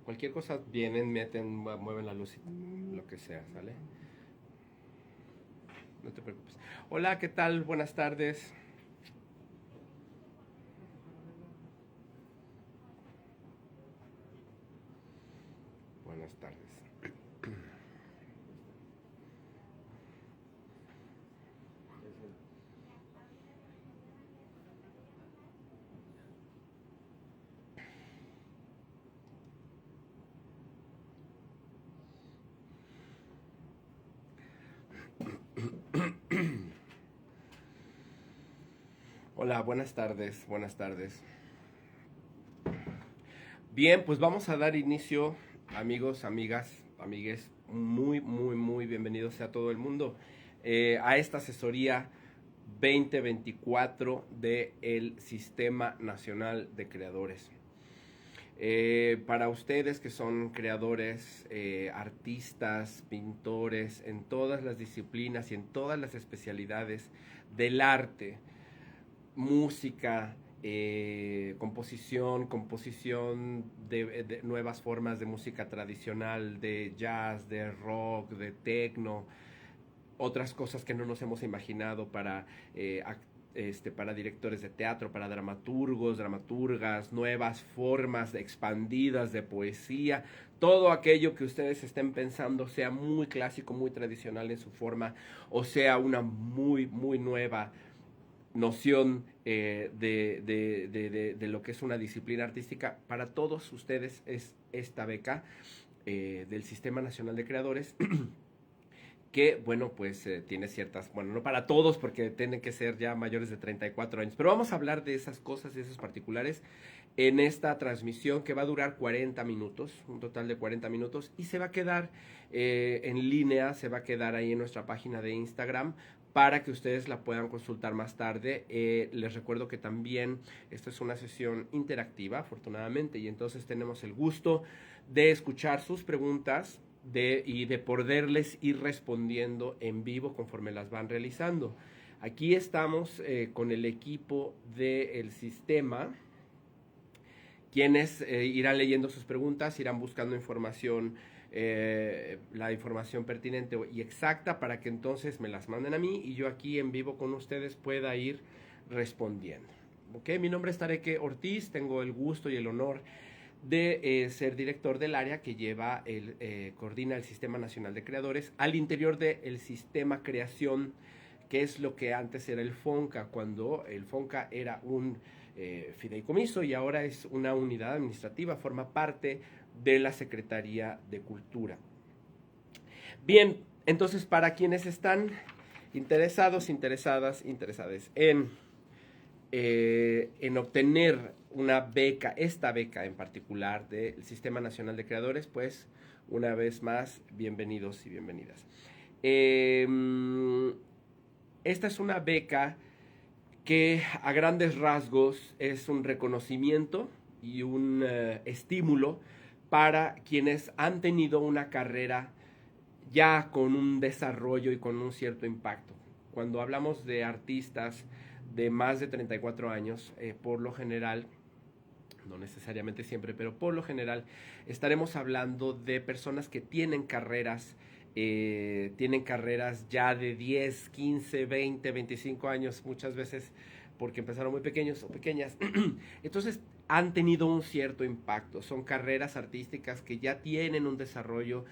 Cualquier cosa vienen, meten, mueven la luz y lo que sea, ¿sale? No te preocupes. Hola, ¿qué tal? Buenas tardes. Buenas tardes. Hola, buenas tardes, buenas tardes. Bien, pues vamos a dar inicio, amigos, amigas, amigues, muy bienvenidos a todo el mundo a esta asesoría 2024 del Sistema Nacional de Creadores. Para ustedes que son creadores, artistas, pintores, en todas las disciplinas y en todas las especialidades del arte, música, composición de nuevas formas de música tradicional, de jazz, de rock, de techno, otras cosas que no nos hemos imaginado para directores de teatro, para dramaturgos, dramaturgas, nuevas formas expandidas de poesía, todo aquello que ustedes estén pensando sea muy clásico, muy tradicional en su forma, o sea una muy nueva noción de lo que es una disciplina artística. Para todos ustedes es esta beca del Sistema Nacional de Creadores que, bueno, pues tiene ciertas, bueno, no para todos porque tienen que ser ya mayores de 34 años, pero vamos a hablar de esas cosas, de esos particulares en esta transmisión que va a durar 40 minutos, un total de 40 minutos, y se va a quedar en línea, se va a quedar ahí en nuestra página de Instagram para que ustedes la puedan consultar más tarde. Les recuerdo que también esta es una sesión interactiva, afortunadamente, y entonces tenemos el gusto de escuchar sus preguntas y de poderles ir respondiendo en vivo conforme las van realizando. Aquí estamos con el equipo del sistema, quienes irán leyendo sus preguntas, irán buscando información, la información pertinente y exacta para que entonces me las manden a mí y yo aquí en vivo con ustedes pueda ir respondiendo. Okay, mi nombre es Tareque Ortiz, tengo el gusto y el honor de ser director del área que coordina el Sistema Nacional de Creadores al interior del sistema creación, que es lo que antes era el FONCA, cuando el FONCA era un fideicomiso y ahora es una unidad administrativa, forma parte de la Secretaría de Cultura. Bien, entonces para quienes están interesadas en obtener una beca, esta beca en particular del Sistema Nacional de Creadores, pues una vez más, bienvenidos y bienvenidas. Esta es una beca que a grandes rasgos es un reconocimiento y un estímulo para quienes han tenido una carrera ya con un desarrollo y con un cierto impacto. Cuando hablamos de artistas de más de 34 años, por lo general, no necesariamente siempre, pero por lo general, estaremos hablando de personas que tienen carreras ya de 10, 15, 20, 25 años, muchas veces porque empezaron muy pequeños o pequeñas. Entonces han tenido un cierto impacto, son carreras artísticas que ya tienen un desarrollo,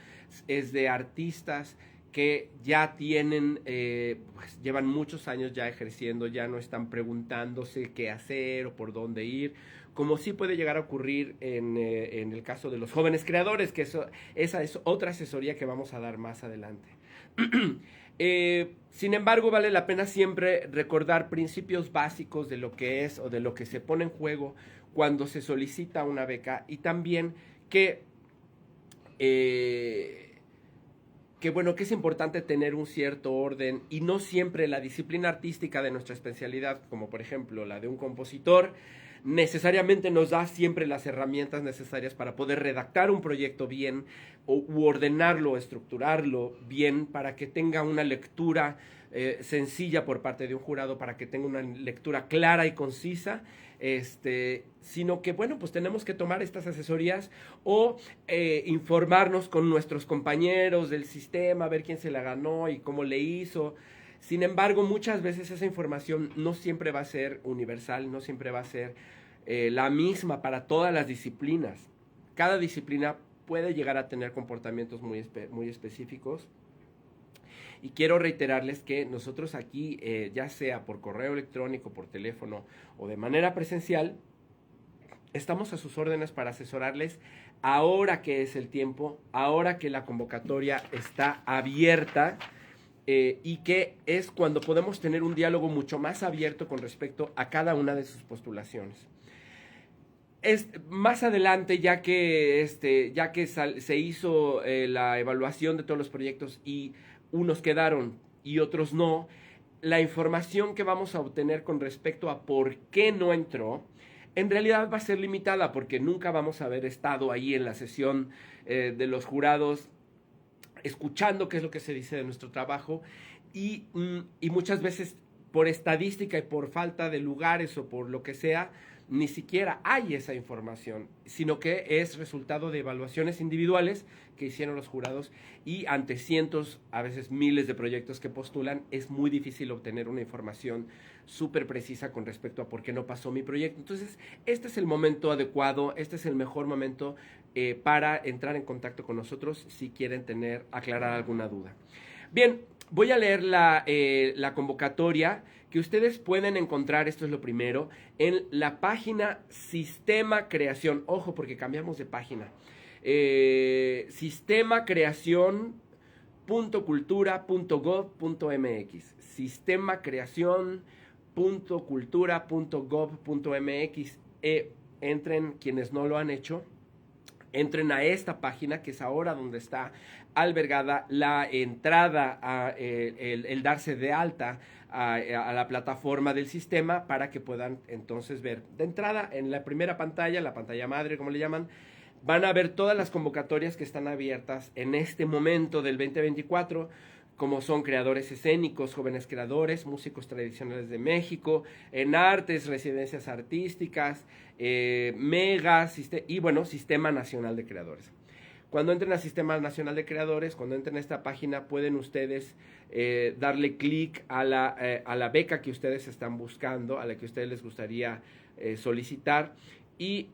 es de artistas que ya tienen, pues llevan muchos años ya ejerciendo, ya no están preguntándose qué hacer o por dónde ir, como sí puede llegar a ocurrir en el caso de los jóvenes creadores, que esa es otra asesoría que vamos a dar más adelante. Sin embargo, vale la pena siempre recordar principios básicos de lo que es o de lo que se pone en juego cuando se solicita una beca y también que bueno, que es importante tener un cierto orden y no siempre la disciplina artística de nuestra especialidad, como por ejemplo la de un compositor, necesariamente nos da siempre las herramientas necesarias para poder redactar un proyecto bien u ordenarlo, estructurarlo bien para que tenga una lectura sencilla por parte de un jurado, para que tenga una lectura clara y concisa sino que, bueno, pues tenemos que tomar estas asesorías o informarnos con nuestros compañeros del sistema, ver quién se la ganó y cómo le hizo. Sin embargo, muchas veces esa información no siempre va a ser universal, no siempre va a ser la misma para todas las disciplinas. Cada disciplina puede llegar a tener comportamientos muy específicos. Y quiero reiterarles que nosotros aquí, ya sea por correo electrónico, por teléfono o de manera presencial, estamos a sus órdenes para asesorarles ahora que es el tiempo, ahora que la convocatoria está abierta, y que es cuando podemos tener un diálogo mucho más abierto con respecto a cada una de sus postulaciones. Más adelante, ya que se hizo la evaluación de todos los proyectos y unos quedaron y otros no, la información que vamos a obtener con respecto a por qué no entró, en realidad va a ser limitada porque nunca vamos a haber estado ahí en la sesión de los jurados escuchando qué es lo que se dice de nuestro trabajo y muchas veces por estadística y por falta de lugares o por lo que sea, ni siquiera hay esa información, sino que es resultado de evaluaciones individuales que hicieron los jurados y ante cientos, a veces miles de proyectos que postulan, es muy difícil obtener una información súper precisa con respecto a por qué no pasó mi proyecto. Entonces, este es el momento adecuado, este es el mejor momento para entrar en contacto con nosotros si quieren aclarar alguna duda. Bien, voy a leer la convocatoria que ustedes pueden encontrar, esto es lo primero, en la página Sistema Creación. Ojo, porque cambiamos de página. sistemacreacion.cultura.gov.mx. sistemacreacion.cultura.gov.mx. Entren, quienes no lo han hecho, entren a esta página, que es ahora donde está albergada la entrada, el darse de alta a la plataforma del sistema para que puedan entonces ver. De entrada, en la primera pantalla, la pantalla madre, como le llaman, van a ver todas las convocatorias que están abiertas en este momento del 2024, como son creadores escénicos, jóvenes creadores, músicos tradicionales de México, en artes, residencias artísticas, megas, y bueno, Sistema Nacional de Creadores. Cuando entren a Sistema Nacional de Creadores, cuando entren a esta página, pueden ustedes darle clic a la beca que ustedes están buscando, a la que a ustedes les gustaría solicitar, y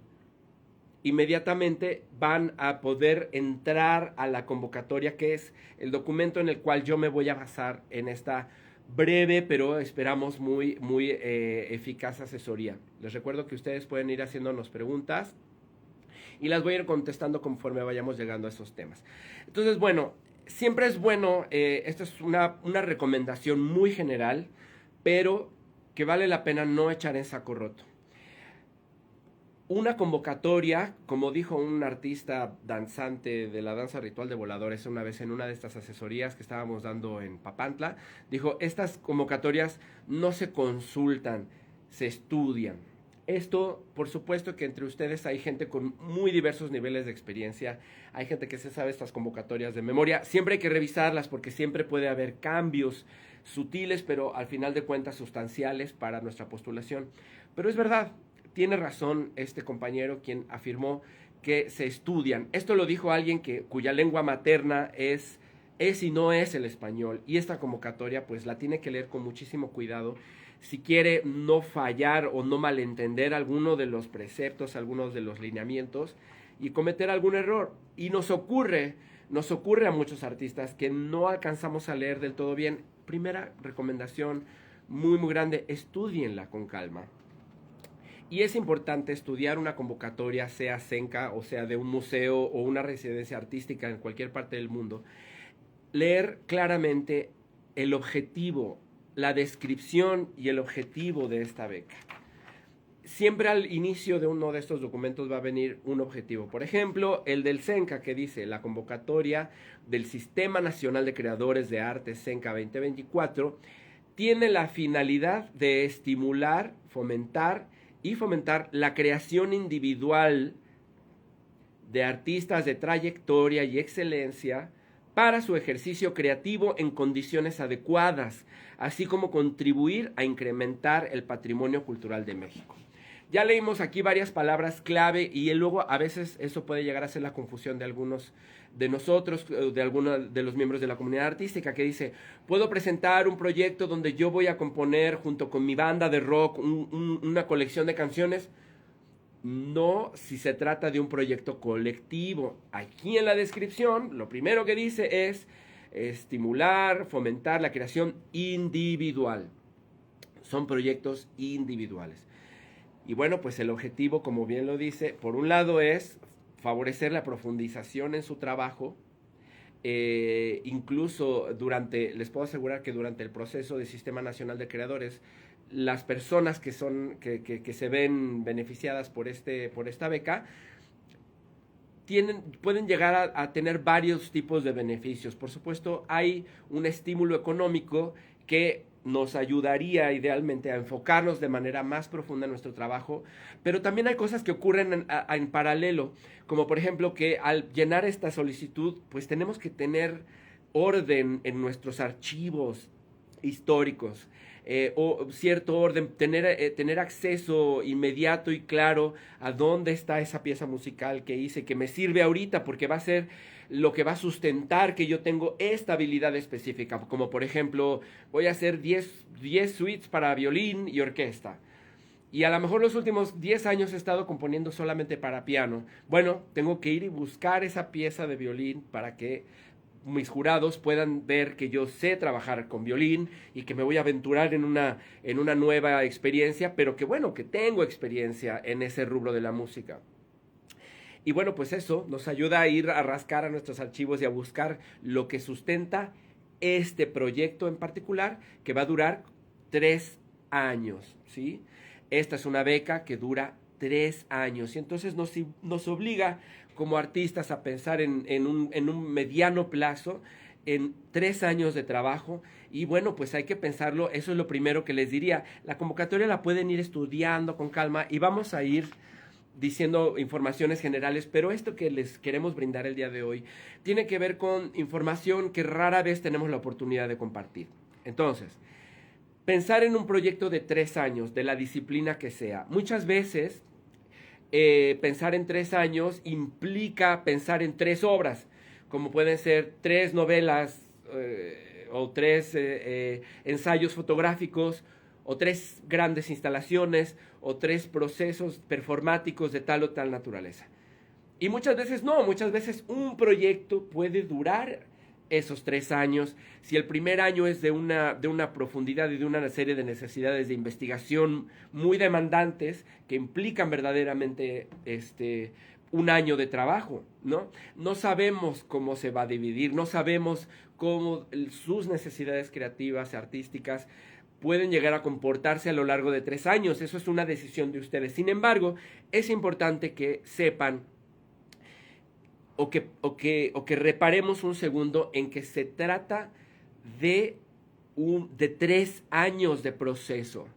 inmediatamente van a poder entrar a la convocatoria, que es el documento en el cual yo me voy a basar en esta breve, pero esperamos muy eficaz asesoría. Les recuerdo que ustedes pueden ir haciéndonos preguntas y las voy a ir contestando conforme vayamos llegando a esos temas. Entonces, bueno, siempre es bueno, esta es una recomendación muy general, pero que vale la pena no echar en saco roto. Una convocatoria, como dijo un artista danzante de la danza ritual de voladores una vez en una de estas asesorías que estábamos dando en Papantla, dijo, estas convocatorias no se consultan, se estudian. Esto, por supuesto que entre ustedes hay gente con muy diversos niveles de experiencia, hay gente que se sabe estas convocatorias de memoria, siempre hay que revisarlas porque siempre puede haber cambios sutiles, pero al final de cuentas sustanciales para nuestra postulación. Pero es verdad, tiene razón este compañero quien afirmó que se estudian. Esto lo dijo alguien cuya lengua materna es y no es el español. Y esta convocatoria pues la tiene que leer con muchísimo cuidado si quiere no fallar o no malentender alguno de los preceptos, algunos de los lineamientos y cometer algún error. Y nos ocurre a muchos artistas que no alcanzamos a leer del todo bien. Primera recomendación muy grande, estudienla con calma. Y es importante estudiar una convocatoria, sea CENCA o sea de un museo o una residencia artística en cualquier parte del mundo. Leer claramente el objetivo, la descripción y el objetivo de esta beca. Siempre al inicio de uno de estos documentos va a venir un objetivo. Por ejemplo, el del CENCA, que dice la convocatoria del Sistema Nacional de Creadores de Arte CENCA 2024 tiene la finalidad de estimular, fomentar la creación individual de artistas de trayectoria y excelencia para su ejercicio creativo en condiciones adecuadas, así como contribuir a incrementar el patrimonio cultural de México. Ya leímos aquí varias palabras clave y luego a veces eso puede llegar a ser la confusión de algunos de nosotros, de algunos de los miembros de la comunidad artística, que dice, puedo presentar un proyecto donde yo voy a componer junto con mi banda de rock una colección de canciones. No, si se trata de un proyecto colectivo. Aquí en la descripción, lo primero que dice es estimular, fomentar la creación individual. Son proyectos individuales. Y bueno, pues el objetivo, como bien lo dice, por un lado es favorecer la profundización en su trabajo. Incluso les puedo asegurar que durante el proceso del Sistema Nacional de Creadores, las personas que se ven beneficiadas por esta beca pueden llegar a tener varios tipos de beneficios. Por supuesto, hay un estímulo económico que nos ayudaría idealmente a enfocarnos de manera más profunda en nuestro trabajo, pero también hay cosas que ocurren en paralelo, como por ejemplo que al llenar esta solicitud, pues tenemos que tener orden en nuestros archivos históricos, o cierto orden, tener acceso inmediato y claro a dónde está esa pieza musical que hice, que me sirve ahorita, porque va a ser lo que va a sustentar que yo tengo esta habilidad específica, como por ejemplo, voy a hacer 10 suites para violín y orquesta. Y a lo mejor los últimos 10 años he estado componiendo solamente para piano. Bueno, tengo que ir y buscar esa pieza de violín para que mis jurados puedan ver que yo sé trabajar con violín y que me voy a aventurar en una nueva experiencia, pero que bueno, que tengo experiencia en ese rubro de la música. Y bueno, pues eso nos ayuda a ir a rascar a nuestros archivos y a buscar lo que sustenta este proyecto en particular, que va a durar 3 años, ¿sí? Esta es una beca que dura 3 años y entonces nos obliga como artistas a pensar en un mediano plazo, en 3 años de trabajo. Y bueno, pues hay que pensarlo, eso es lo primero que les diría. La convocatoria la pueden ir estudiando con calma y vamos a ir diciendo informaciones generales, pero esto que les queremos brindar el día de hoy tiene que ver con información que rara vez tenemos la oportunidad de compartir. Entonces, pensar en un proyecto de 3 años, de la disciplina que sea. Muchas veces pensar en 3 años implica pensar en 3 obras, como pueden ser 3 novelas o 3 ensayos fotográficos, o 3 grandes instalaciones, o 3 procesos performáticos de tal o tal naturaleza. Y muchas veces no, muchas veces un proyecto puede durar esos 3 años. Si el primer año es de una profundidad y de una serie de necesidades de investigación muy demandantes que implican verdaderamente un año de trabajo, ¿no? No sabemos cómo se va a dividir, no sabemos cómo sus necesidades creativas, artísticas, pueden llegar a comportarse a lo largo de 3 años. Eso es una decisión de ustedes. Sin embargo, es importante que sepan o que reparemos un segundo en que se trata de 3 años de proceso.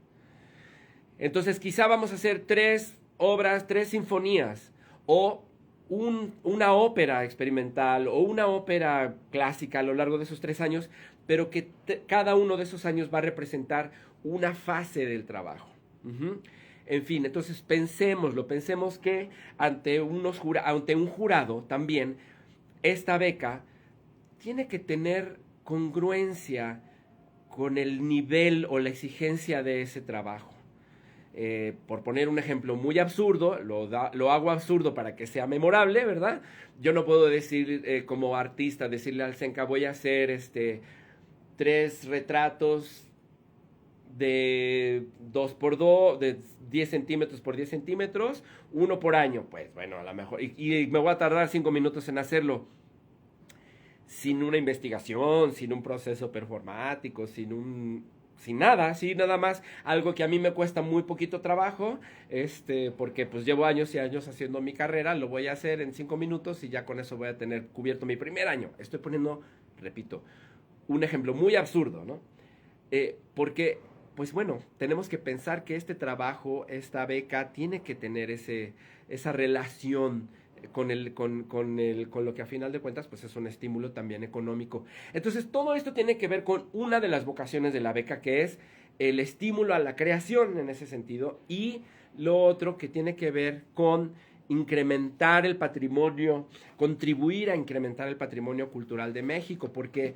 Entonces quizá vamos a hacer 3 obras, 3 sinfonías, o una ópera experimental o una ópera clásica a lo largo de esos 3 años, pero que cada uno de esos años va a representar una fase del trabajo. En fin, entonces pensemos que ante un jurado también, esta beca tiene que tener congruencia con el nivel o la exigencia de ese trabajo. Por poner un ejemplo muy absurdo, lo hago absurdo para que sea memorable, ¿verdad? Yo no puedo decir como artista, decirle al Senca, voy a hacer 3 retratos de 2x2, de 10 centímetros por 10 centímetros, 1 por año. Pues bueno, a lo mejor, y me voy a tardar 5 minutos en hacerlo, sin una investigación, sin un proceso performático, sin nada, así nada más, algo que a mí me cuesta muy poquito trabajo, porque pues llevo años y años haciendo mi carrera, lo voy a hacer en 5 minutos y ya con eso voy a tener cubierto mi primer año. Estoy poniendo, repito, un ejemplo muy absurdo, ¿no? Porque, pues bueno, tenemos que pensar que este trabajo, esta beca, tiene que tener esa relación con lo que a final de cuentas pues es un estímulo también económico. Entonces todo esto tiene que ver con una de las vocaciones de la beca, que es el estímulo a la creación en ese sentido, y lo otro que tiene que ver con incrementar el patrimonio, contribuir a incrementar el patrimonio cultural de México, porque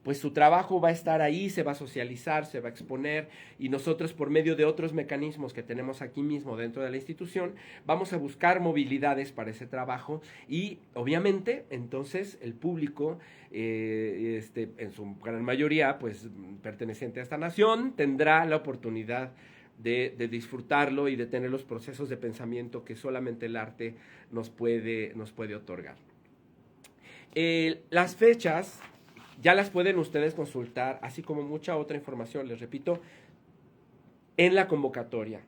pues su trabajo va a estar ahí, se va a socializar, se va a exponer, y nosotros por medio de otros mecanismos que tenemos aquí mismo dentro de la institución, vamos a buscar movilidades para ese trabajo, y obviamente entonces el público, en su gran mayoría, pues perteneciente a esta nación, tendrá la oportunidad de disfrutarlo y de tener los procesos de pensamiento que solamente el arte nos puede otorgar. Las fechas ya las pueden ustedes consultar, así como mucha otra información, les repito, en la convocatoria.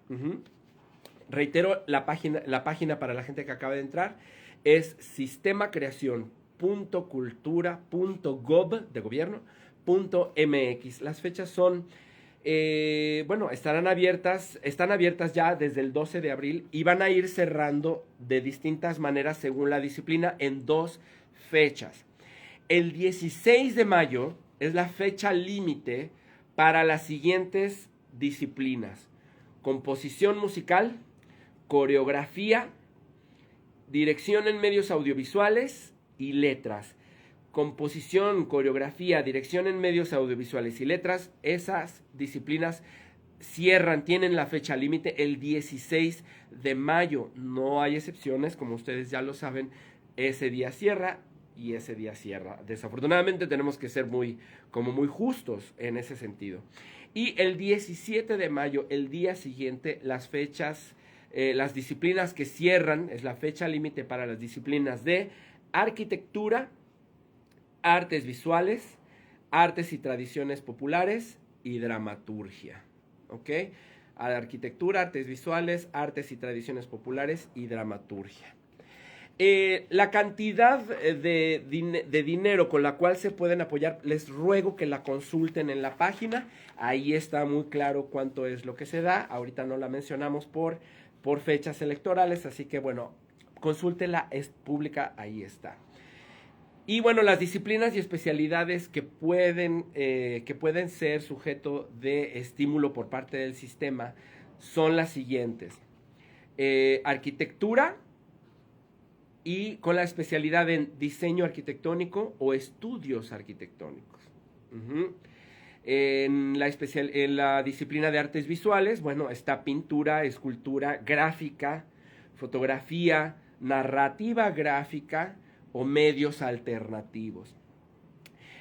Reitero, la página para la gente que acaba de entrar es sistemacreacion.cultura.gov de gobierno.mx. Las fechas son, están abiertas ya desde el 12 de abril y van a ir cerrando de distintas maneras según la disciplina en 2 fechas. El 16 de mayo es la fecha límite para las siguientes disciplinas: composición musical, coreografía, dirección en medios audiovisuales y letras. Composición, coreografía, dirección en medios audiovisuales y letras, esas disciplinas tienen la fecha límite el 16 de mayo. No hay excepciones, como ustedes ya lo saben, ese día cierra. Y ese día cierra. Desafortunadamente tenemos que ser muy justos en ese sentido. Y el 17 de mayo, el día siguiente, las fechas, las disciplinas que cierran, es la fecha límite para las disciplinas de arquitectura, artes visuales, artes y tradiciones populares y dramaturgia. ¿Ok? Arquitectura, artes visuales, artes y tradiciones populares y dramaturgia. La cantidad de dinero con la cual se pueden apoyar, les ruego que la consulten en la página. Ahí está muy claro cuánto es lo que se da. Ahorita no la mencionamos por fechas electorales, así que bueno, consúltela, es pública, ahí está. Y bueno, las disciplinas y especialidades que pueden ser sujeto de estímulo por parte del sistema son las siguientes: arquitectura, y con la especialidad en diseño arquitectónico o estudios arquitectónicos. En la disciplina de artes visuales, bueno, está pintura, escultura, gráfica, fotografía, narrativa gráfica o medios alternativos.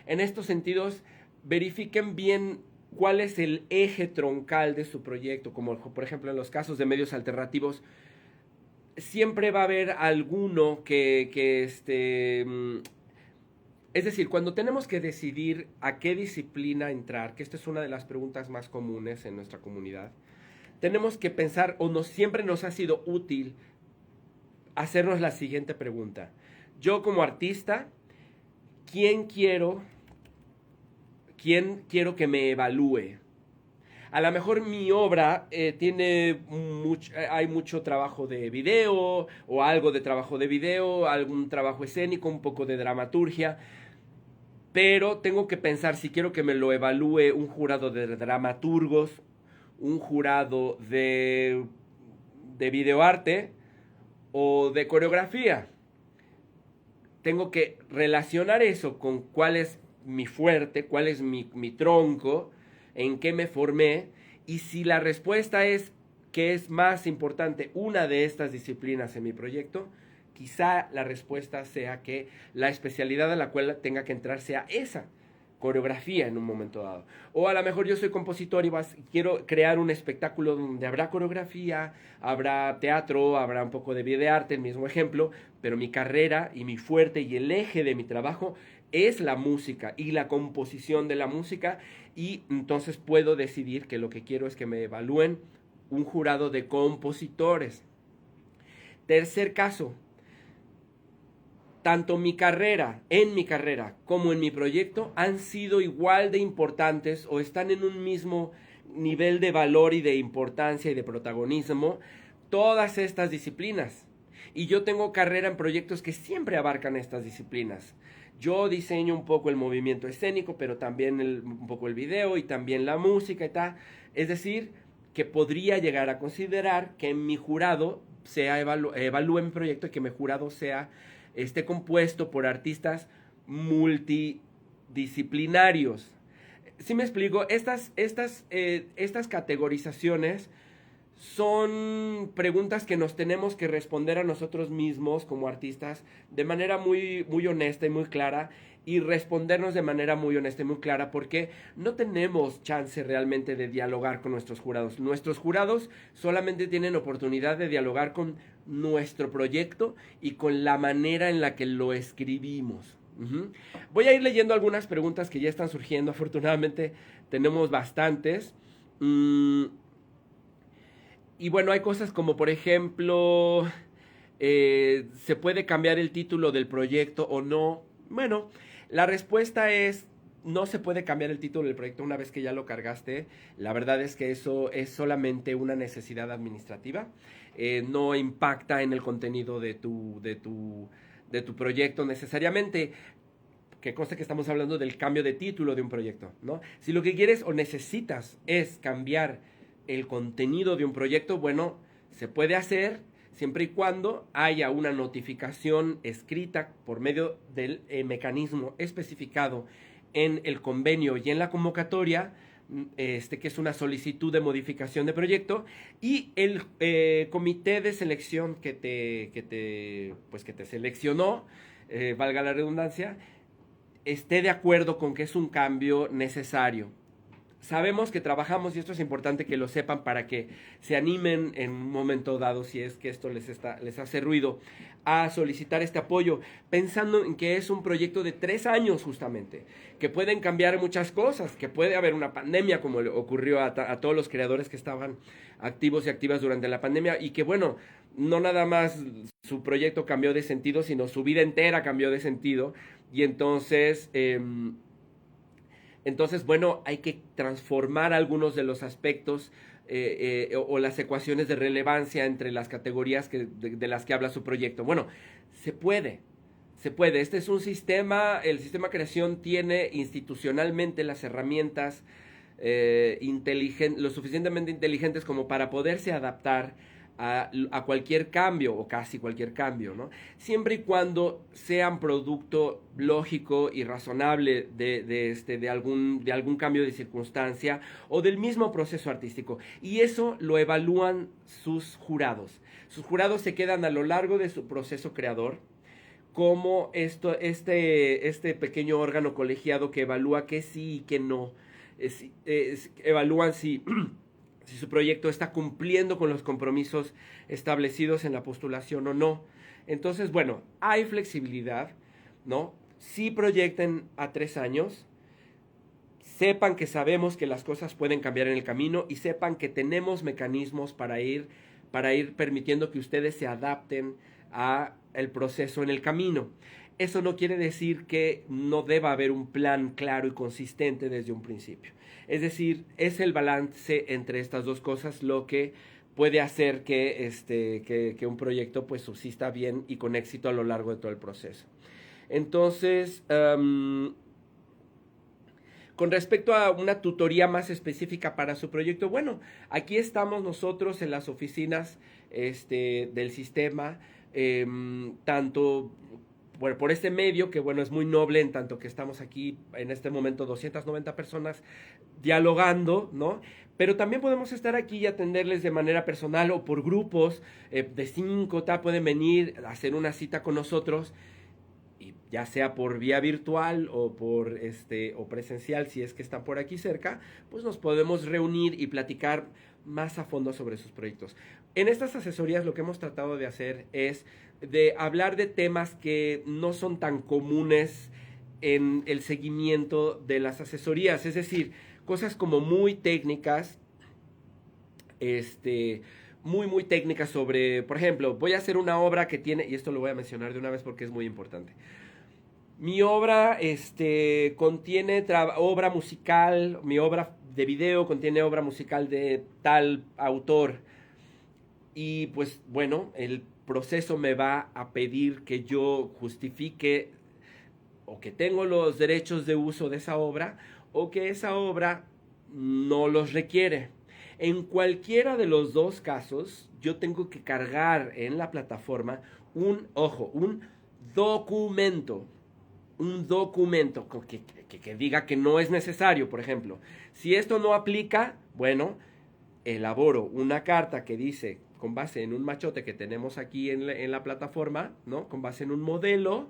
En estos sentidos, verifiquen bien cuál es el eje troncal de su proyecto, como por ejemplo en los casos de medios alternativos, siempre va a haber alguno es decir, cuando tenemos que decidir a qué disciplina entrar, que esta es una de las preguntas más comunes en nuestra comunidad, tenemos que pensar, siempre nos ha sido útil hacernos la siguiente pregunta: yo como artista, ¿quién quiero que me evalúe? A lo mejor mi obra hay mucho trabajo de video o algo de trabajo de video, algún trabajo escénico, un poco de dramaturgia, pero tengo que pensar si quiero que me lo evalúe un jurado de dramaturgos, un jurado de videoarte o de coreografía. Tengo que relacionar eso con cuál es mi fuerte, cuál es mi tronco, en qué me formé, y si la respuesta es que es más importante una de estas disciplinas en mi proyecto, quizá la respuesta sea que la especialidad a la cual tenga que entrar sea esa, coreografía en un momento dado. O a lo mejor yo soy compositor y quiero crear un espectáculo donde habrá coreografía, habrá teatro, habrá un poco de videoarte, el mismo ejemplo, pero mi carrera y mi fuerte y el eje de mi trabajo es la música y la composición de la música, y entonces puedo decidir que lo que quiero es que me evalúen un jurado de compositores. Tercer caso: tanto en mi carrera como en mi proyecto han sido igual de importantes o están en un mismo nivel de valor y de importancia y de protagonismo todas estas disciplinas. Y yo tengo carrera en proyectos que siempre abarcan estas disciplinas. Yo diseño un poco el movimiento escénico, pero también un poco el video y también la música y tal. Es decir, que podría llegar a considerar que mi jurado evalúe mi proyecto y que mi jurado esté compuesto por artistas multidisciplinarios. ¿Sí me explico? Estas categorizaciones son preguntas que nos tenemos que responder a nosotros mismos como artistas de manera muy, muy honesta y muy clara, y respondernos de manera muy honesta y muy clara, porque no tenemos chance realmente de dialogar con nuestros jurados. Nuestros jurados solamente tienen oportunidad de dialogar con nuestro proyecto y con la manera en la que lo escribimos. Voy a ir leyendo algunas preguntas que ya están surgiendo. Afortunadamente tenemos bastantes. Y bueno, hay cosas como, por ejemplo, ¿se puede cambiar el título del proyecto o no? Bueno, la respuesta es: no se puede cambiar el título del proyecto una vez que ya lo cargaste. La verdad es que eso es solamente una necesidad administrativa. No impacta en el contenido de tu proyecto necesariamente. Que conste que estamos hablando del cambio de título de un proyecto, ¿no? Si lo que quieres o necesitas es cambiar el contenido de un proyecto, bueno, se puede hacer siempre y cuando haya una notificación escrita por medio del mecanismo especificado en el convenio y en la convocatoria, que es una solicitud de modificación de proyecto, y el comité de selección que te seleccionó, valga la redundancia, esté de acuerdo con que es un cambio necesario. Sabemos que trabajamos, y esto es importante que lo sepan para que se animen en un momento dado, si es que esto les hace ruido, a solicitar este apoyo, pensando en que es un proyecto de 3 años justamente, que pueden cambiar muchas cosas, que puede haber una pandemia como le ocurrió a todos los creadores que estaban activos y activas durante la pandemia, y que bueno, no nada más su proyecto cambió de sentido, sino su vida entera cambió de sentido, y entonces, bueno, hay que transformar algunos de los aspectos o las ecuaciones de relevancia entre las categorías de las que habla su proyecto. Bueno, se puede. Este es un sistema, el sistema creación tiene institucionalmente las herramientas lo suficientemente inteligentes como para poderse adaptar a cualquier cambio, o casi cualquier cambio, ¿no? Siempre y cuando sean producto lógico y razonable de algún cambio de circunstancia o del mismo proceso artístico. Y eso lo evalúan sus jurados. Sus jurados se quedan a lo largo de su proceso creador como este pequeño órgano colegiado que evalúa que sí y que no. Evalúan si su proyecto está cumpliendo con los compromisos establecidos en la postulación o no. Entonces, bueno, hay flexibilidad, ¿no? Sí proyecten a 3 años, sepan que sabemos que las cosas pueden cambiar en el camino, y sepan que tenemos mecanismos para ir permitiendo que ustedes se adapten a el proceso en el camino. Eso no quiere decir que no deba haber un plan claro y consistente desde un principio. Es decir, es el balance entre estas dos cosas lo que puede hacer que un proyecto pues subsista bien y con éxito a lo largo de todo el proceso. Entonces, con respecto a una tutoría más específica para su proyecto, bueno, aquí estamos nosotros en las oficinas del sistema, tanto por este medio, que bueno, es muy noble, en tanto que estamos aquí en este momento 290 personas dialogando, ¿no? Pero también podemos estar aquí y atenderles de manera personal o por grupos de 5, pueden venir a hacer una cita con nosotros, y ya sea por vía virtual o o presencial, si es que están por aquí cerca, pues nos podemos reunir y platicar más a fondo sobre sus proyectos. En estas asesorías lo que hemos tratado de hacer es de hablar de temas que no son tan comunes en el seguimiento de las asesorías, es decir, cosas como muy técnicas, muy técnicas sobre, por ejemplo, voy a hacer una obra que tiene, y esto lo voy a mencionar de una vez porque es muy importante. Mi obra contiene obra musical, mi obra de video contiene obra musical de tal autor, y pues bueno, el proceso me va a pedir que yo justifique o que tengo los derechos de uso de esa obra, o que esa obra no los requiere. En cualquiera de los dos casos, yo tengo que cargar en la plataforma un documento. Un documento que diga que no es necesario, por ejemplo. Si esto no aplica, bueno, elaboro una carta que dice, con base en un machote que tenemos aquí en la plataforma, ¿no? Con base en un modelo,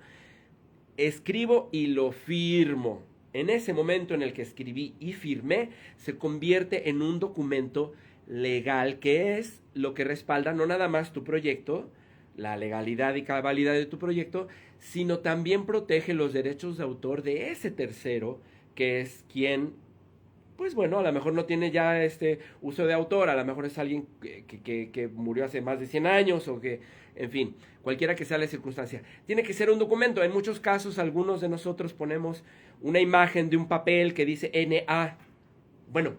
escribo y lo firmo. En ese momento en el que escribí y firmé, se convierte en un documento legal, que es lo que respalda no nada más tu proyecto, la legalidad y cabalidad de tu proyecto, sino también protege los derechos de autor de ese tercero, que es quien, pues bueno, a lo mejor no tiene ya este uso de autor, a lo mejor es alguien que murió hace más de 100 años o que, en fin, cualquiera que sea la circunstancia. Tiene que ser un documento. En muchos casos, algunos de nosotros ponemos una imagen de un papel que dice NA. Bueno,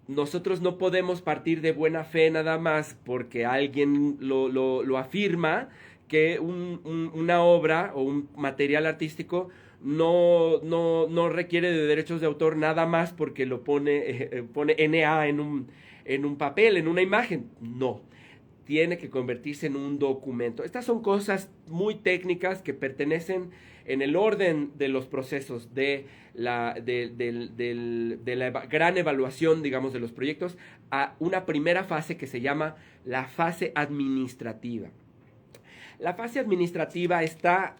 nosotros no podemos partir de buena fe nada más porque alguien lo afirma, que una obra o un material artístico no requiere de derechos de autor nada más porque lo pone NA en un papel, en una imagen. No, tiene que convertirse en un documento. Estas son cosas muy técnicas que pertenecen en el orden de los procesos de la gran evaluación, digamos, de los proyectos, a una primera fase que se llama la fase administrativa. La fase administrativa está,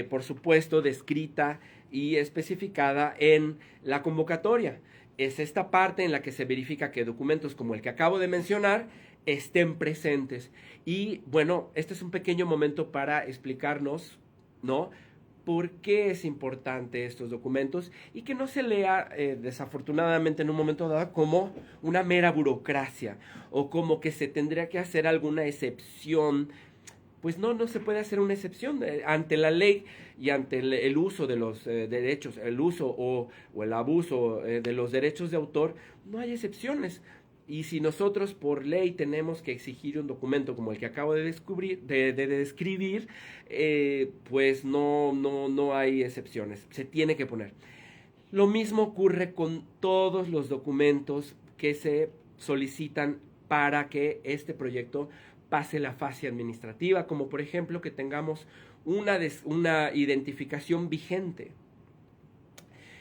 por supuesto, descrita y especificada en la convocatoria. Es esta parte en la que se verifica que documentos como el que acabo de mencionar estén presentes. Y bueno, este es un pequeño momento para explicarnos, ¿no?, por qué es importante estos documentos y que no se lea desafortunadamente en un momento dado como una mera burocracia o como que se tendría que hacer alguna excepción. Pues no se puede hacer una excepción ante la ley y ante el uso de los derechos, el uso o el abuso de los derechos de autor. No hay excepciones. Y si nosotros por ley tenemos que exigir un documento como el que acabo de describir, pues no hay excepciones. Se tiene que poner. Lo mismo ocurre con todos los documentos que se solicitan para que este proyecto pase la fase administrativa, como por ejemplo que tengamos una identificación vigente.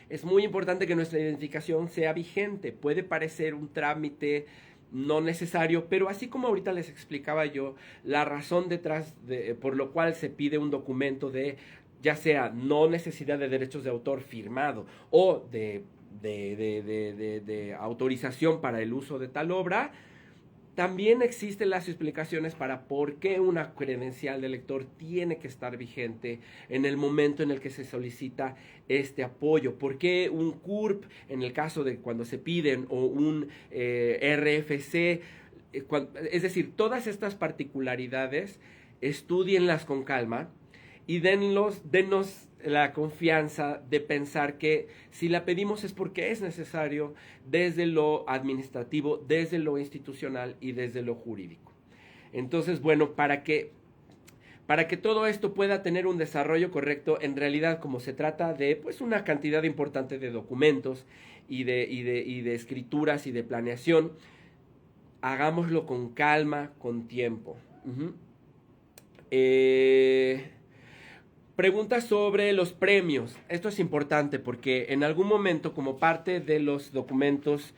Es muy importante que nuestra identificación sea vigente. Puede parecer un trámite no necesario, pero así como ahorita les explicaba yo, la razón detrás por lo cual se pide un documento de, ya sea no necesidad de derechos de autor firmado o de autorización para el uso de tal obra, también existen las explicaciones para por qué una credencial de lector tiene que estar vigente en el momento en el que se solicita este apoyo. ¿Por qué un CURP en el caso de cuando se piden o un RFC? Es decir, todas estas particularidades, estudienlas con calma y denos la confianza de pensar que si la pedimos es porque es necesario desde lo administrativo, desde lo institucional y desde lo jurídico. Entonces, bueno, para que todo esto pueda tener un desarrollo correcto, en realidad como se trata de pues una cantidad importante de documentos y de escrituras y de planeación, hagámoslo con calma, con tiempo. Pregunta sobre los premios. Esto es importante porque en algún momento, como parte de los documentos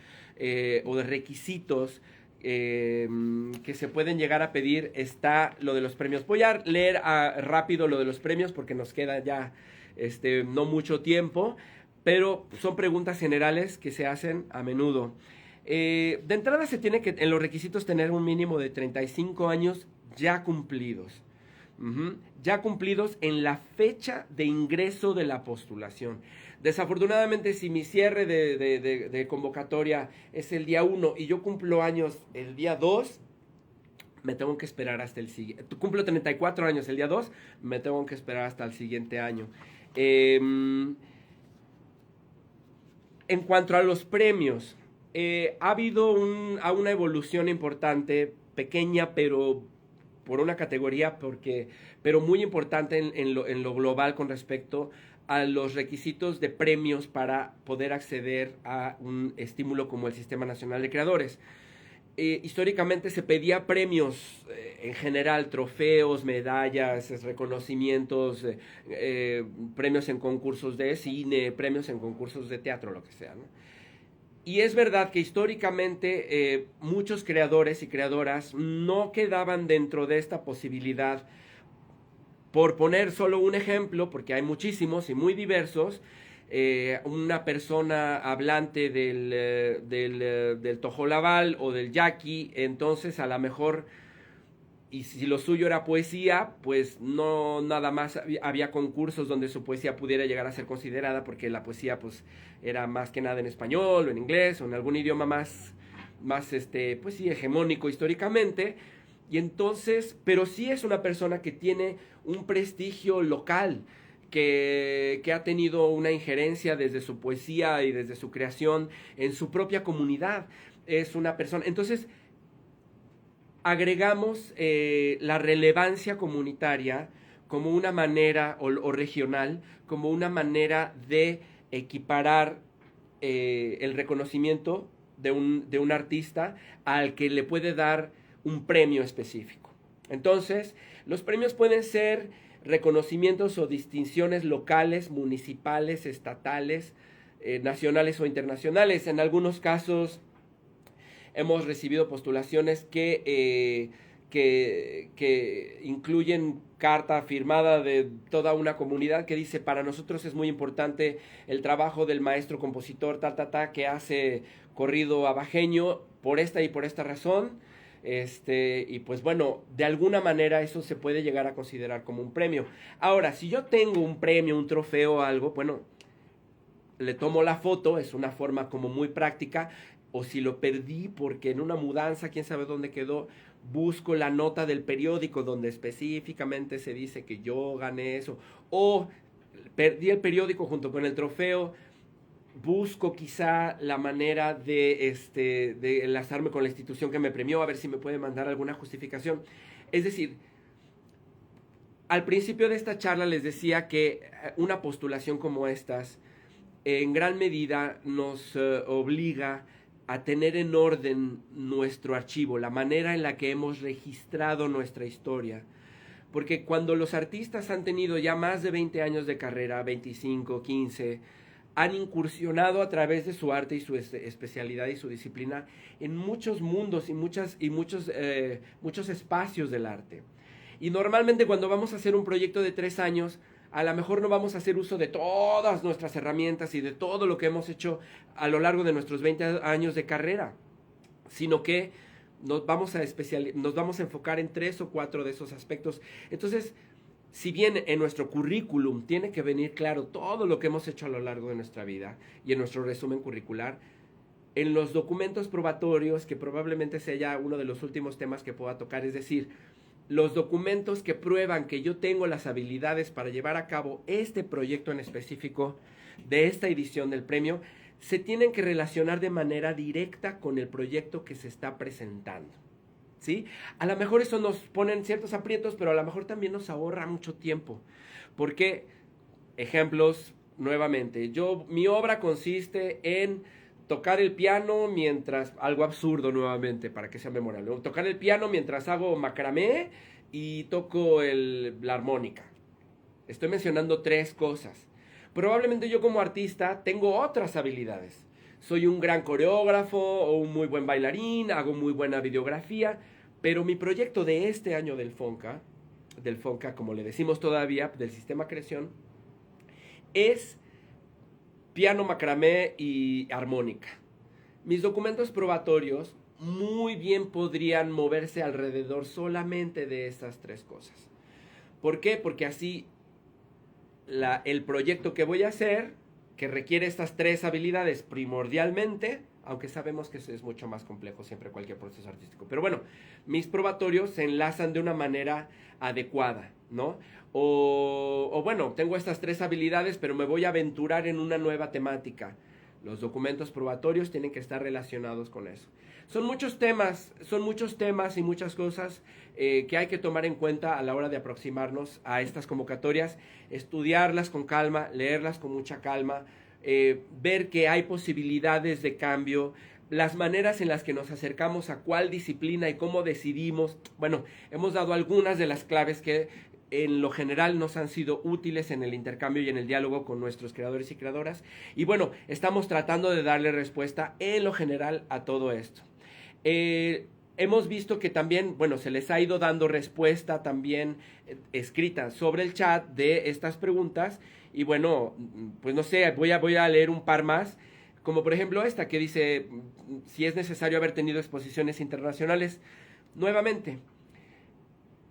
o de requisitos que se pueden llegar a pedir, está lo de los premios. Voy a leer rápido lo de los premios porque nos queda ya no mucho tiempo, pero son preguntas generales que se hacen a menudo. De entrada se tiene que en los requisitos tener un mínimo de 35 años ya cumplidos. Ya cumplidos en la fecha de ingreso de la postulación. Desafortunadamente, si mi cierre de convocatoria es el día 1 y yo cumplo años el día 2, me tengo que esperar hasta el siguiente. Cumplo 34 años el día 2, me tengo que esperar hasta el siguiente año. En cuanto a los premios, ha habido una evolución importante, pequeña, pero por una categoría, pero muy importante en lo global con respecto a los requisitos de premios para poder acceder a un estímulo como el Sistema Nacional de Creadores. Históricamente se pedía premios en general, trofeos, medallas, reconocimientos, premios en concursos de cine, premios en concursos de teatro, lo que sea, ¿no? Y es verdad que históricamente muchos creadores y creadoras no quedaban dentro de esta posibilidad. Por poner solo un ejemplo, porque hay muchísimos y muy diversos, una persona hablante del tojolabal o del yaqui, entonces a lo mejor, y si lo suyo era poesía, pues no nada más había concursos donde su poesía pudiera llegar a ser considerada, porque la poesía pues era más que nada en español o en inglés o en algún idioma más pues sí, hegemónico históricamente. Y entonces, pero sí es una persona que tiene un prestigio local, que ha tenido una injerencia desde su poesía y desde su creación en su propia comunidad. Es una persona, entonces agregamos la relevancia comunitaria como una manera, o regional, como una manera de equiparar el reconocimiento de un artista al que le puede dar un premio específico. Entonces, los premios pueden ser reconocimientos o distinciones locales, municipales, estatales, nacionales o internacionales. En algunos casos hemos recibido postulaciones que incluyen carta firmada de toda una comunidad que dice: para nosotros es muy importante el trabajo del maestro compositor que hace corrido abajeño por esta y por esta razón. Y pues bueno, de alguna manera eso se puede llegar a considerar como un premio. Ahora, si yo tengo un premio, un trofeo o algo, bueno, le tomo la foto, es una forma como muy práctica. O si lo perdí porque en una mudanza, quién sabe dónde quedó, busco la nota del periódico donde específicamente se dice que yo gané eso. O perdí el periódico junto con el trofeo, busco quizá la manera de enlazarme con la institución que me premió, a ver si me puede mandar alguna justificación. Es decir, al principio de esta charla les decía que una postulación como estas en gran medida nos obliga a tener en orden nuestro archivo, la manera en la que hemos registrado nuestra historia. Porque cuando los artistas han tenido ya más de 20 años de carrera, 25, 15, han incursionado a través de su arte y su especialidad y su disciplina en muchos mundos y muchos espacios del arte. Y normalmente cuando vamos a hacer un proyecto de 3 años, a lo mejor no vamos a hacer uso de todas nuestras herramientas y de todo lo que hemos hecho a lo largo de nuestros 20 años de carrera, sino que nos vamos a enfocar en 3 o 4 de esos aspectos. Entonces, si bien en nuestro currículum tiene que venir claro todo lo que hemos hecho a lo largo de nuestra vida y en nuestro resumen curricular, en los documentos probatorios, que probablemente sea uno de los últimos temas que pueda tocar, es decir, los documentos que prueban que yo tengo las habilidades para llevar a cabo este proyecto en específico de esta edición del premio, se tienen que relacionar de manera directa con el proyecto que se está presentando, ¿sí? A lo mejor eso nos pone en ciertos aprietos, pero a lo mejor también nos ahorra mucho tiempo. Porque, ejemplos, nuevamente, mi obra consiste en tocar el piano mientras, algo absurdo nuevamente para que sea memorable, tocar el piano mientras hago macramé y toco la armónica. Estoy mencionando 3 cosas. Probablemente yo como artista tengo otras habilidades. Soy un gran coreógrafo o un muy buen bailarín, hago muy buena videografía, pero mi proyecto de este año del FONCA, como le decimos todavía, del Sistema Creación, es piano, macramé y armónica. Mis documentos probatorios muy bien podrían moverse alrededor solamente de esas 3 cosas. ¿Por qué? Porque así el proyecto que voy a hacer, que requiere estas 3 habilidades primordialmente, aunque sabemos que es mucho más complejo siempre cualquier proceso artístico. Pero bueno, mis probatorios se enlazan de una manera adecuada, ¿no? O bueno, tengo estas 3 habilidades, pero me voy a aventurar en una nueva temática. Los documentos probatorios tienen que estar relacionados con eso. Son muchos temas y muchas cosas que hay que tomar en cuenta a la hora de aproximarnos a estas convocatorias, estudiarlas con calma, leerlas con mucha calma, ver que hay posibilidades de cambio, las maneras en las que nos acercamos a cuál disciplina y cómo decidimos. Bueno, hemos dado algunas de las claves que en lo general nos han sido útiles en el intercambio y en el diálogo con nuestros creadores y creadoras. Y bueno, estamos tratando de darle respuesta en lo general a todo esto. Hemos visto que también, bueno, se les ha ido dando respuesta también escrita sobre el chat de estas preguntas. Y bueno, pues no sé, voy a leer un par más. Como por ejemplo esta que dice si es necesario haber tenido exposiciones internacionales. Nuevamente,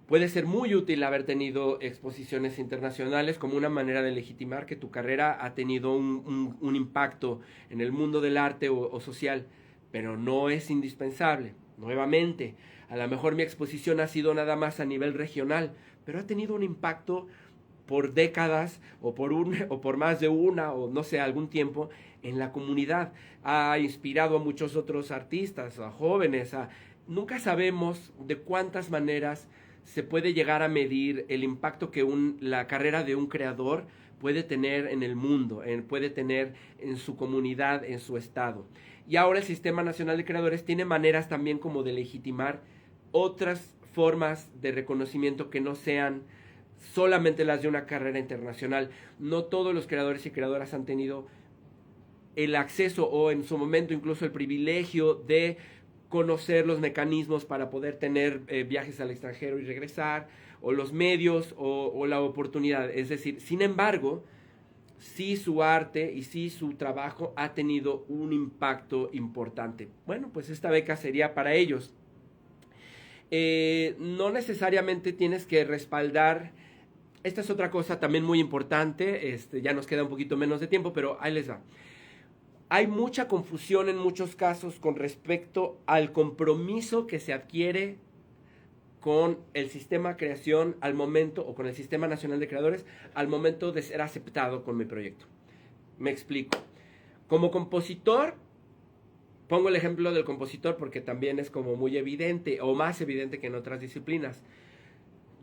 puede ser muy útil haber tenido exposiciones internacionales como una manera de legitimar que tu carrera ha tenido un impacto en el mundo del arte o social, pero no es indispensable. Nuevamente, a lo mejor mi exposición ha sido nada más a nivel regional, pero ha tenido un impacto por décadas o por más de una o no sé, algún tiempo en la comunidad. Ha inspirado a muchos otros artistas, a jóvenes. Nunca sabemos de cuántas maneras se puede llegar a medir el impacto que la carrera de un creador puede tener en el mundo, puede tener en su comunidad, en su estado. Y ahora el Sistema Nacional de Creadores tiene maneras también como de legitimar otras formas de reconocimiento que no sean solamente las de una carrera internacional. No todos los creadores y creadoras han tenido el acceso o en su momento incluso el privilegio de conocer los mecanismos para poder tener viajes al extranjero y regresar, o los medios o la oportunidad. Es decir, sin embargo, sí su arte y sí su trabajo ha tenido un impacto importante. Bueno, pues esta beca sería para ellos. No necesariamente tienes que respaldar. Esta es otra cosa también muy importante. Ya nos queda un poquito menos de tiempo, pero ahí les va. Hay mucha confusión en muchos casos con respecto al compromiso que se adquiere con el sistema creación al momento, o con el Sistema Nacional de Creadores, al momento de ser aceptado con mi proyecto. Me explico. Como compositor, pongo el ejemplo del compositor porque también es como muy evidente, o más evidente que en otras disciplinas.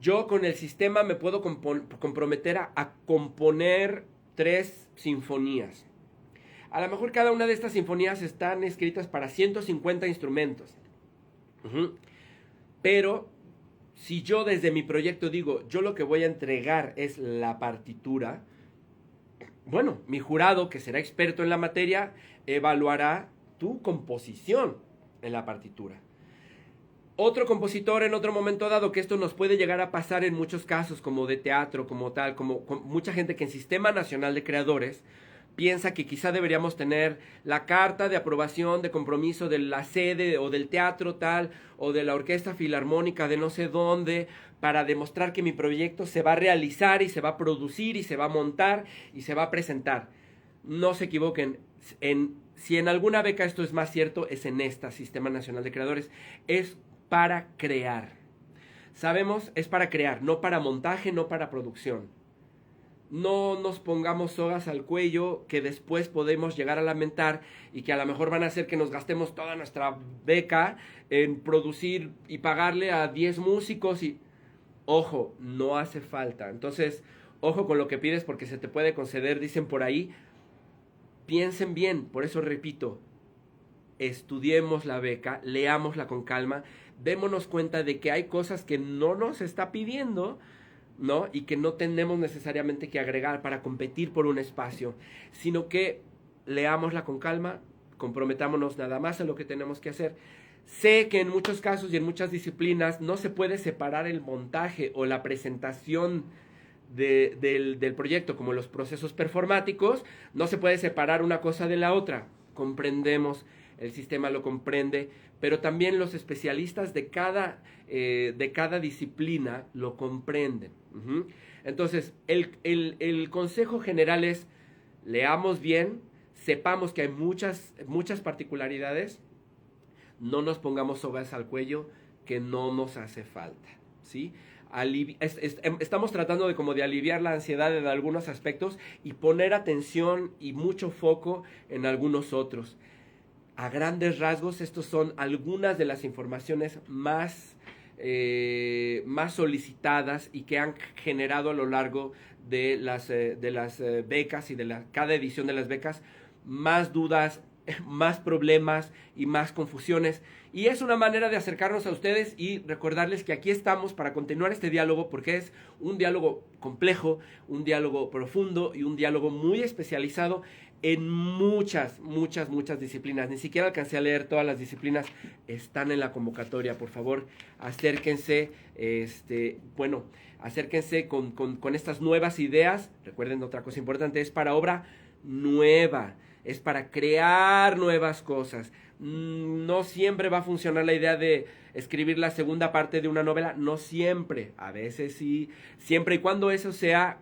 Yo con el sistema me puedo comprometer a componer 3 sinfonías. A lo mejor cada una de estas sinfonías están escritas para 150 instrumentos. Pero si yo desde mi proyecto digo, yo lo que voy a entregar es la partitura, bueno, mi jurado, que será experto en la materia, evaluará tu composición en la partitura. Otro compositor en otro momento dado, que esto nos puede llegar a pasar en muchos casos, como de teatro, como tal, como mucha gente que en Sistema Nacional de Creadores piensa que quizá deberíamos tener la carta de aprobación, de compromiso de la sede o del teatro tal, o de la orquesta filarmónica de no sé dónde, para demostrar que mi proyecto se va a realizar y se va a producir y se va a montar y se va a presentar. No se equivoquen, si en alguna beca esto es más cierto, es en esta, Sistema Nacional de Creadores. Es para crear. Sabemos, es para crear, no para montaje, no para producción. No nos pongamos sogas al cuello que después podemos llegar a lamentar y que a lo mejor van a hacer que nos gastemos toda nuestra beca en producir y pagarle a 10 músicos y... Ojo, no hace falta. Entonces, ojo con lo que pides porque se te puede conceder, dicen por ahí. Piensen bien, por eso repito, estudiemos la beca, leámosla con calma, démonos cuenta de que hay cosas que no nos está pidiendo, ¿no? Y que no tenemos necesariamente que agregar para competir por un espacio, sino que leámosla con calma, comprometámonos nada más a lo que tenemos que hacer. Sé que en muchos casos y en muchas disciplinas no se puede separar el montaje o la presentación del proyecto, como los procesos performáticos, no se puede separar una cosa de la otra. Comprendemos, el sistema lo comprende, pero también los especialistas de cada disciplina lo comprenden. Entonces, el consejo general es, leamos bien, sepamos que hay muchas particularidades, no nos pongamos sogas al cuello que no nos hace falta, ¿sí? Estamos tratando de como de aliviar la ansiedad en algunos aspectos y poner atención y mucho foco en algunos otros. A grandes rasgos, estos son algunas de las informaciones más solicitadas y que han generado a lo largo de las becas y de cada edición de las becas más dudas, más problemas y más confusiones. Y es una manera de acercarnos a ustedes y recordarles que aquí estamos para continuar este diálogo, porque es un diálogo complejo, un diálogo profundo y un diálogo muy especializado en muchas disciplinas. Ni siquiera alcancé a leer todas las disciplinas, están en la convocatoria. Por favor, acérquense, acérquense con estas nuevas ideas. Recuerden, otra cosa importante, es para obra nueva, es para crear nuevas cosas. No siempre va a funcionar la idea de escribir la segunda parte de una novela, no siempre, a veces sí, siempre y cuando eso sea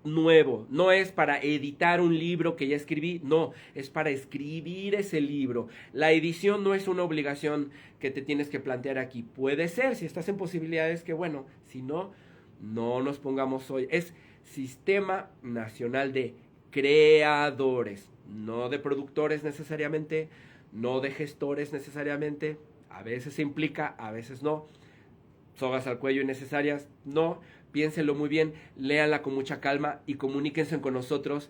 nuevo. No es para editar un libro que ya escribí, no, es para escribir ese libro. La edición no es una obligación que te tienes que plantear aquí. Puede ser, si estás en posibilidades, que bueno, si no, no nos pongamos hoy. Es Sistema Nacional de Creadores, no de productores necesariamente, no de gestores necesariamente. A veces se implica, a veces no. Sogas al cuello innecesarias, no. Piénsenlo muy bien, léanla con mucha calma y comuníquense con nosotros.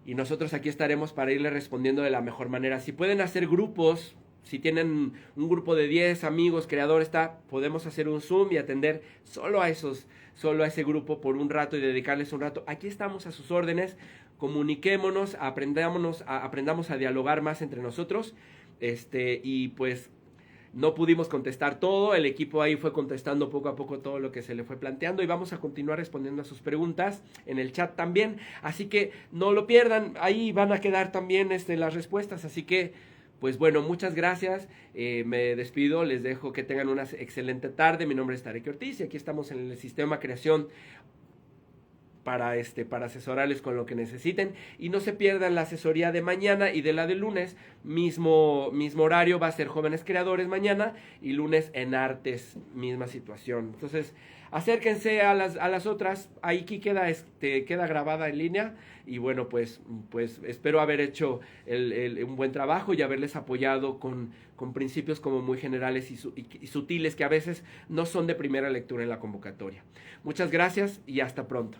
Y nosotros aquí estaremos para irle respondiendo de la mejor manera. Si pueden hacer grupos, si tienen un grupo de 10 amigos, creadores, podemos hacer un Zoom y atender solo a ese grupo por un rato y dedicarles un rato. Aquí estamos a sus órdenes. Comuniquémonos, aprendamos a dialogar más entre nosotros. Y pues no pudimos contestar todo, el equipo ahí fue contestando poco a poco todo lo que se le fue planteando y vamos a continuar respondiendo a sus preguntas en el chat también, así que no lo pierdan, ahí van a quedar también las respuestas, así que pues bueno, muchas gracias, me despido, les dejo que tengan una excelente tarde, mi nombre es Tarek Ortiz y aquí estamos en el Sistema Creación para asesorarles con lo que necesiten y no se pierdan la asesoría de mañana y de la de lunes, mismo horario, va a ser Jóvenes Creadores mañana y lunes en Artes, misma situación. Entonces, acérquense a las otras, ahí queda grabada en línea y bueno, pues espero haber hecho un buen trabajo y haberles apoyado con principios como muy generales y sutiles que a veces no son de primera lectura en la convocatoria. Muchas gracias y hasta pronto.